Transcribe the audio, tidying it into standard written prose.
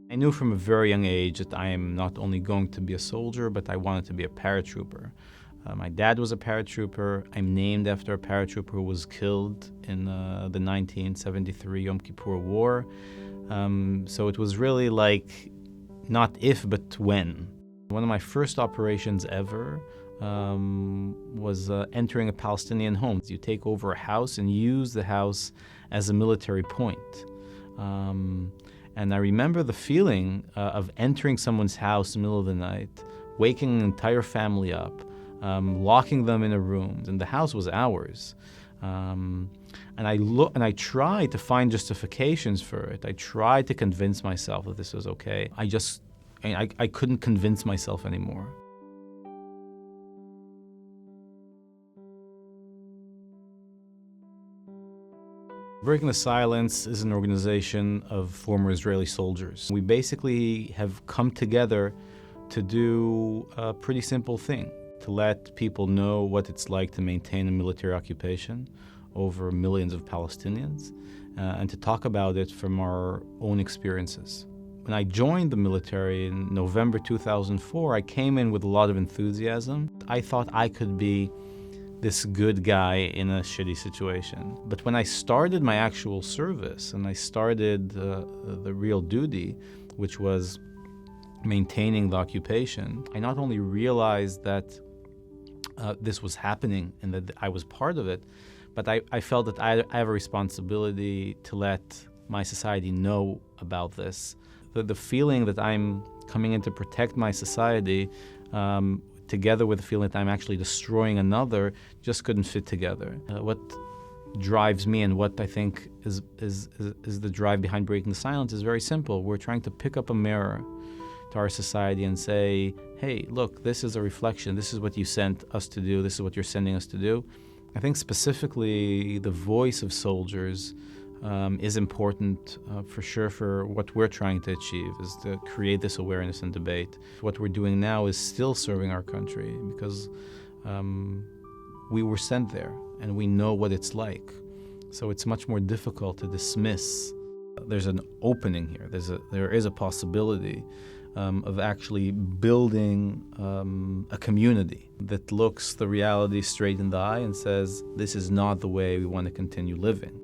I knew from a very young age that I am not only going to be a soldier, but I wanted to be a paratrooper. My dad was a paratrooper. I'm named after a paratrooper who was killed in the 1973 Yom Kippur War. So it was really like not if, but when. One of my first operations ever was entering a Palestinian home. You take over a house and use the house as a military point. And I remember the feeling of entering someone's house in the middle of the night, waking an entire family up, locking them in a room, and the house was ours. And I tried to find justifications for it. I tried to convince myself that this was okay. I couldn't convince myself anymore. Breaking the Silence is an organization of former Israeli soldiers. We basically have come together to do a pretty simple thing, to let people know what it's like to maintain a military occupation over millions of Palestinians, and to talk about it from our own experiences. When I joined the military in November 2004, I came in with a lot of enthusiasm. I thought I could be this good guy in a shitty situation. But when I started my actual service and I started the real duty, which was maintaining the occupation, I not only realized that this was happening and that I was part of it, but I felt that I have a responsibility to let my society know about this. The feeling that I'm coming in to protect my society, together with the feeling that I'm actually destroying another, just couldn't fit together. What drives me and what I think is the drive behind Breaking the Silence is very simple. We're trying to pick up a mirror to our society and say, hey, look, this is a reflection. This is what you sent us to do. This is what you're sending us to do. I think specifically the voice of soldiers is important for sure for what we're trying to achieve, is to create this awareness and debate. What we're doing now is still serving our country because we were sent there and we know what it's like. So it's much more difficult to dismiss. There's an opening here. There is a possibility of actually building a community that looks the reality straight in the eye and says, this is not the way we want to continue living.